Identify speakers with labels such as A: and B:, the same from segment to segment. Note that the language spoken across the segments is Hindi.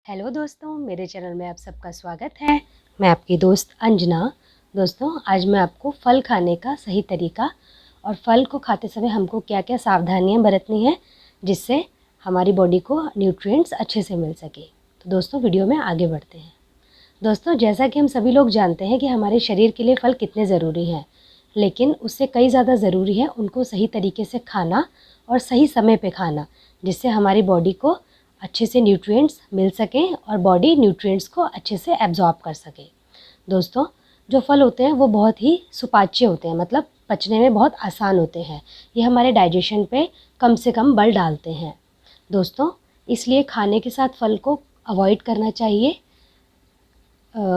A: हेलो दोस्तों, मेरे चैनल में आप सबका स्वागत है। मैं आपकी दोस्त अंजना। दोस्तों, आज मैं आपको फल खाने का सही तरीका और फल को खाते समय हमको क्या क्या सावधानियां बरतनी है जिससे हमारी बॉडी को न्यूट्रिएंट्स अच्छे से मिल सके। तो दोस्तों, वीडियो में आगे बढ़ते हैं। दोस्तों, जैसा कि हम सभी लोग जानते हैं कि हमारे शरीर के लिए फल कितने ज़रूरी हैं, लेकिन उससे कई ज़्यादा ज़रूरी है उनको सही तरीके से खाना और सही समय पे खाना, जिससे हमारी बॉडी को अच्छे से न्यूट्रिएंट्स मिल सकें और बॉडी न्यूट्रिएंट्स को अच्छे से एब्जॉर्ब कर सके। दोस्तों, जो फल होते हैं वो बहुत ही सुपाच्य होते हैं, मतलब पचने में बहुत आसान होते हैं। ये हमारे डाइजेशन पे कम से कम बल डालते हैं। दोस्तों, इसलिए खाने के साथ फल को अवॉइड करना चाहिए।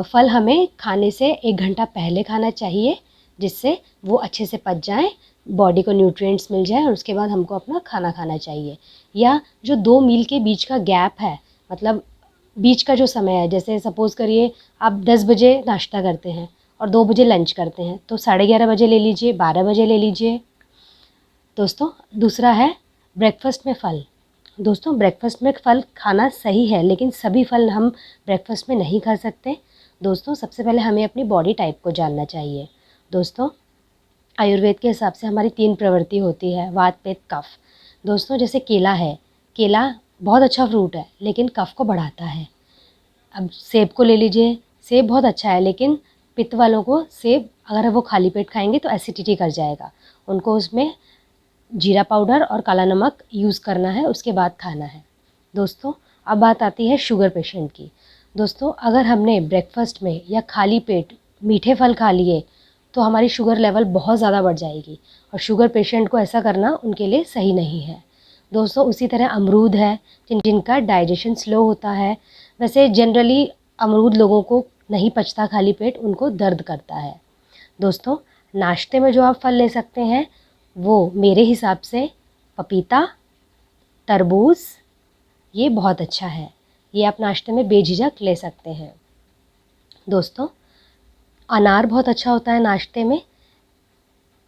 A: फल हमें खाने से 1 घंटा पहले खाना चाहिए, जिससे वो अच्छे से पच जाएँ, बॉडी को न्यूट्रिएंट्स मिल जाए और उसके बाद हमको अपना खाना खाना चाहिए। या जो 2 मील के बीच का गैप है, मतलब बीच का जो समय है, जैसे सपोज़ करिए आप 10 बजे नाश्ता करते हैं और 2 बजे लंच करते हैं, तो 11:30 बजे ले लीजिए, 12 बजे ले लीजिए। दोस्तों, दूसरा है ब्रेकफ़ास्ट में फल। दोस्तों, ब्रेकफ़ास्ट में फल खाना सही है, लेकिन सभी फल हम ब्रेकफ़ास्ट में नहीं खा सकते। दोस्तों, सबसे पहले हमें अपनी बॉडी टाइप को जानना चाहिए। दोस्तों, आयुर्वेद के हिसाब से हमारी 3 प्रवृत्ति होती है, वात, पित्त, कफ। दोस्तों, जैसे केला है, केला बहुत अच्छा फ्रूट है, लेकिन कफ को बढ़ाता है। अब सेब को ले लीजिए, सेब बहुत अच्छा है, लेकिन पित्त वालों को सेब अगर वो खाली पेट खाएँगे तो एसिडिटी कर जाएगा। उनको उसमें जीरा पाउडर और काला नमक यूज़ करना है, उसके बाद खाना है। दोस्तों, अब बात आती है शुगर पेशेंट की। दोस्तों, अगर हमने ब्रेकफ़ास्ट में या खाली पेट मीठे फल खा लिए तो हमारी शुगर लेवल बहुत ज़्यादा बढ़ जाएगी और शुगर पेशेंट को ऐसा करना उनके लिए सही नहीं है। दोस्तों, उसी तरह अमरूद है, जिनका डाइजेशन स्लो होता है। वैसे जनरली अमरूद लोगों को नहीं पचता खाली पेट, उनको दर्द करता है। दोस्तों, नाश्ते में जो आप फल ले सकते हैं वो मेरे हिसाब से पपीता, तरबूज, ये बहुत अच्छा है। ये आप नाश्ते में बेझिझक ले सकते हैं। दोस्तों, अनार बहुत अच्छा होता है नाश्ते में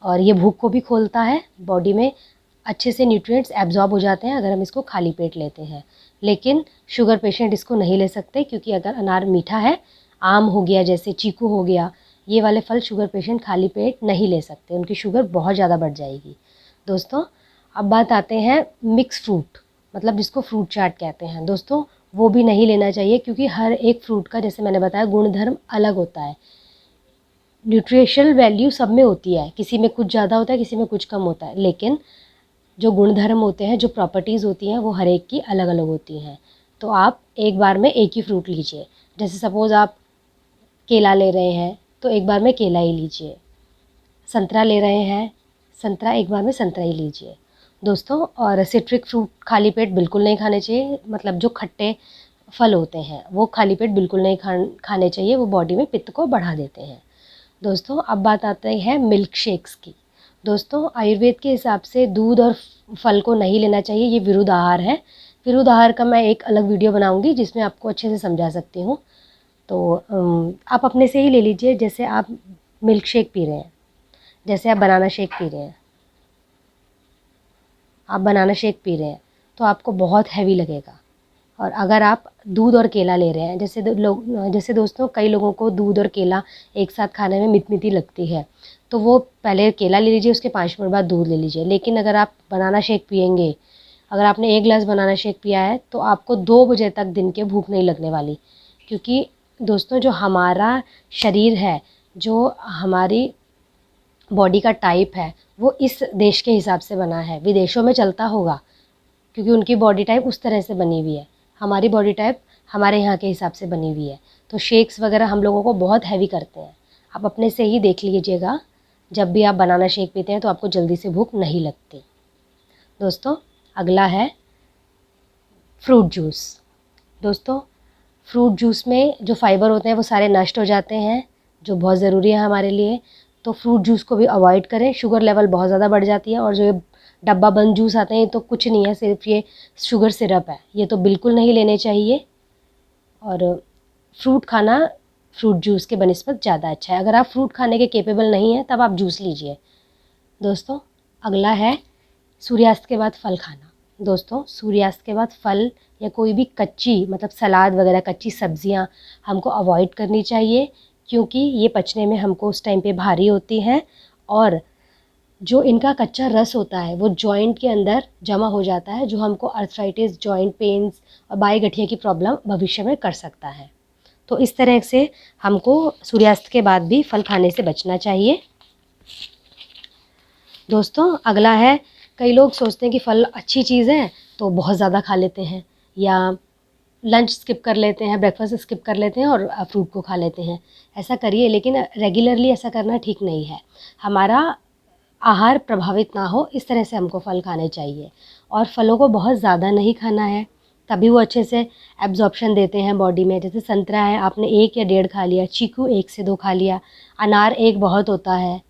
A: और ये भूख को भी खोलता है, बॉडी में अच्छे से न्यूट्रिएंट्स एब्जॉर्ब हो जाते हैं अगर हम इसको खाली पेट लेते हैं। लेकिन शुगर पेशेंट इसको नहीं ले सकते, क्योंकि अगर अनार मीठा है, आम हो गया, जैसे चीकू हो गया, ये वाले फल शुगर पेशेंट खाली पेट नहीं ले सकते, उनकी शुगर बहुत ज़्यादा बढ़ जाएगी। दोस्तों, अब बात आते हैं मिक्स फ्रूट, मतलब जिसको फ्रूट चाट कहते हैं। दोस्तों, वो भी नहीं लेना चाहिए, क्योंकि हर एक फ्रूट का, जैसे मैंने बताया, गुणधर्म अलग होता है। न्यूट्रिशनल वैल्यू सब में होती है, किसी में कुछ ज़्यादा होता है, किसी में कुछ कम होता है, लेकिन जो गुणधर्म होते हैं, जो प्रॉपर्टीज़ होती हैं, वो हर एक की अलग अलग होती हैं। तो आप एक बार में एक ही फ्रूट लीजिए। जैसे सपोज़ आप केला ले रहे हैं तो एक बार में केला ही लीजिए। संतरा ले रहे हैं, संतरा एक बार में संतरा ही लीजिए। दोस्तों, और सिट्रिक फ्रूट खाली पेट बिल्कुल नहीं खाने चाहिए, मतलब जो खट्टे फल होते हैं वो खाली पेट बिल्कुल नहीं खाने चाहिए, वो बॉडी में पित्त को बढ़ा देते हैं। दोस्तों, अब बात आती है मिल्क शेक्स की। दोस्तों, आयुर्वेद के हिसाब से दूध और फल को नहीं लेना चाहिए, ये विरुद्ध आहार है। विरुद्ध आहार का मैं एक अलग वीडियो बनाऊंगी जिसमें आपको अच्छे से समझा सकती हूँ। तो आप अपने से ही ले लीजिए, जैसे आप मिल्क शेक पी रहे हैं, जैसे आप बनाना शेक पी रहे हैं, आप बनाना शेक पी रहे हैं तो आपको बहुत हैवी लगेगा। और अगर आप दूध और केला ले रहे हैं, जैसे दोस्तों, कई लोगों को दूध और केला एक साथ खाने में मितमिती लगती है, तो वो पहले केला ले लीजिए, उसके 5 मिनट बाद दूध ले लीजिए। लेकिन अगर आप बनाना शेक पिएंगे, अगर आपने 1 गिलास बनाना शेक पिया है तो आपको 2 बजे तक दिन के भूख नहीं लगने वाली। क्योंकि दोस्तों, जो हमारा शरीर है, जो हमारी बॉडी का टाइप है, वो इस देश के हिसाब से बना है। विदेशों में चलता होगा, क्योंकि उनकी बॉडी टाइप उस तरह से बनी हुई है। हमारी बॉडी टाइप हमारे यहाँ के हिसाब से बनी हुई है, तो शेक्स वगैरह हम लोगों को बहुत हैवी करते हैं। आप अपने से ही देख लीजिएगा, जब भी आप बनाना शेक पीते हैं तो आपको जल्दी से भूख नहीं लगती। दोस्तों, अगला है फ्रूट जूस। दोस्तों, फ्रूट जूस में जो फाइबर होते हैं वो सारे नष्ट हो जाते हैं, जो बहुत ज़रूरी है हमारे लिए। तो फ्रूट जूस को भी अवॉइड करें, शुगर लेवल बहुत ज़्यादा बढ़ जाती है। और जो ये डब्बा बंद जूस आते हैं, ये तो कुछ नहीं है, सिर्फ ये शुगर सिरप है, ये तो बिल्कुल नहीं लेने चाहिए। और फ्रूट खाना फ्रूट जूस के बनिस्बत ज़्यादा अच्छा है। अगर आप फ्रूट खाने के केपेबल नहीं हैं तब आप जूस लीजिए। दोस्तों, अगला है सूर्यास्त के बाद फल खाना। दोस्तों, सूर्यास्त के बाद फल या कोई भी कच्ची मतलब सलाद वगैरह कच्ची सब्जियां हमको अवॉइड करनी चाहिए, क्योंकि ये पचने में हमको उस टाइम पे भारी होती हैं और जो इनका कच्चा रस होता है वो जॉइंट के अंदर जमा हो जाता है, जो हमको अर्थराइटिस, जॉइंट पेन्स और बाई गठिया की प्रॉब्लम भविष्य में कर सकता है। तो इस तरह से हमको सूर्यास्त के बाद भी फल खाने से बचना चाहिए। दोस्तों अगला है, कई लोग सोचते हैं कि फल अच्छी चीज़ है तो बहुत ज़्यादा खा लेते हैं, या लंच स्किप कर लेते हैं, ब्रेकफास्ट स्किप कर लेते हैं और फ्रूट को खा लेते हैं। ऐसा करिए, लेकिन रेगुलरली ऐसा करना ठीक नहीं है। हमारा आहार प्रभावित ना हो इस तरह से हमको फल खाने चाहिए, और फलों को बहुत ज़्यादा नहीं खाना है, तभी वो अच्छे से एब्जॉर्प्शन देते हैं बॉडी में। जैसे संतरा है, आपने 1 या 1.5 खा लिया, चीकू 1 से 2 खा लिया, अनार 1 बहुत होता है,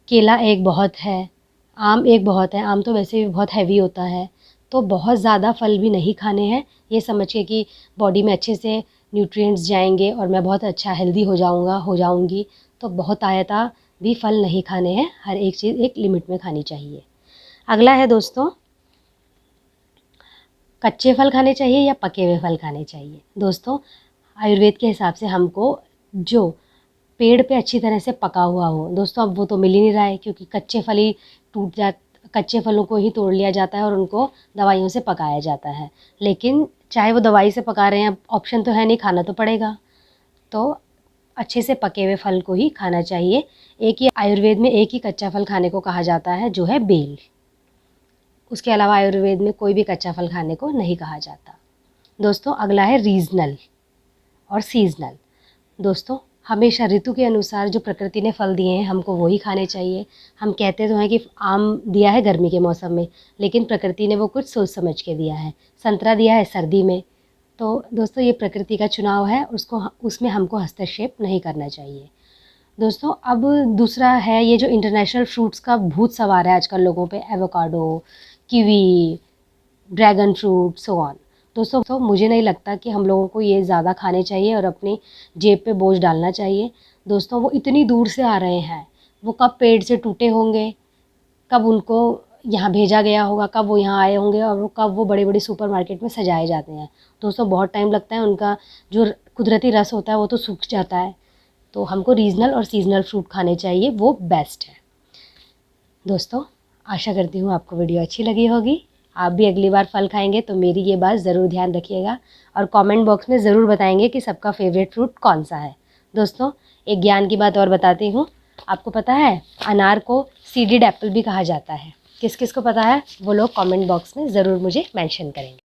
A: केला 1 बहुत है, आम 1 बहुत है। आम तो वैसे भी बहुत हैवी होता है, तो बहुत ज़्यादा फल भी नहीं खाने हैं। ये समझ के कि बॉडी में अच्छे से न्यूट्रिएंट्स जाएंगे और मैं बहुत अच्छा हेल्दी हो जाऊंगी, तो बहुत आयता भी फल नहीं खाने हैं। हर एक चीज़ एक लिमिट में खानी चाहिए। अगला है दोस्तों, कच्चे फल खाने चाहिए या पके हुए फल खाने चाहिए। दोस्तों आयुर्वेद के हिसाब से हमको जो पेड़ पे अच्छी तरह से पका हुआ हो, दोस्तों अब वो तो मिल ही नहीं रहा है, क्योंकि कच्चे फलों को ही तोड़ लिया जाता है और उनको दवाइयों से पकाया जाता है। लेकिन चाहे वो दवाई से पका रहे हैं, अब ऑप्शन तो है नहीं, खाना तो पड़ेगा, तो अच्छे से पके हुए फल को ही खाना चाहिए। एक ही आयुर्वेद में एक ही कच्चा फल खाने को कहा जाता है, जो है बेल। उसके अलावा आयुर्वेद में कोई भी कच्चा फल खाने को नहीं कहा जाता। दोस्तों अगला है रीजनल और सीजनल। दोस्तों हमेशा ऋतु के अनुसार जो प्रकृति ने फल दिए हैं हमको वही खाने चाहिए। हम कहते तो हैं कि आम दिया है गर्मी के मौसम में, लेकिन प्रकृति ने वो कुछ सोच समझ के दिया है। संतरा दिया है सर्दी में। तो दोस्तों ये प्रकृति का चुनाव है, उसमें हमको हस्तक्षेप नहीं करना चाहिए। दोस्तों अब दूसरा है, ये जो इंटरनेशनल फ्रूट्स का भूत सवार है आजकल लोगों पे, avocado, kiwi, dragon fruit, so on. दोस्तों तो मुझे नहीं लगता कि हम लोगों को ये ज़्यादा खाने चाहिए और अपनी जेब पे बोझ डालना चाहिए। दोस्तों वो इतनी दूर से आ रहे हैं, वो कब पेड़ से टूटे होंगे, कब उनको यहाँ भेजा गया होगा, कब वो यहाँ आए होंगे, और वो कब वो बड़े बड़े सुपरमार्केट में सजाए जाते हैं। दोस्तों बहुत टाइम लगता है, उनका जो कुदरती रस होता है वो तो सूख जाता है। तो हमको रीजनल और सीजनल फ्रूट खाने चाहिए, वो बेस्ट है। दोस्तों आशा करती हूँ आपको वीडियो अच्छी लगी होगी। आप भी अगली बार फल खाएंगे तो मेरी ये बात ज़रूर ध्यान रखिएगा, और कमेंट बॉक्स में ज़रूर बताएंगे कि सबका फेवरेट फ्रूट कौन सा है। दोस्तों एक ज्ञान की बात और बताती हूँ, आपको पता है अनार को सीडेड एप्पल भी कहा जाता है। किस किस को पता है वो लोग कमेंट बॉक्स में ज़रूर मुझे मेंशन करेंगे।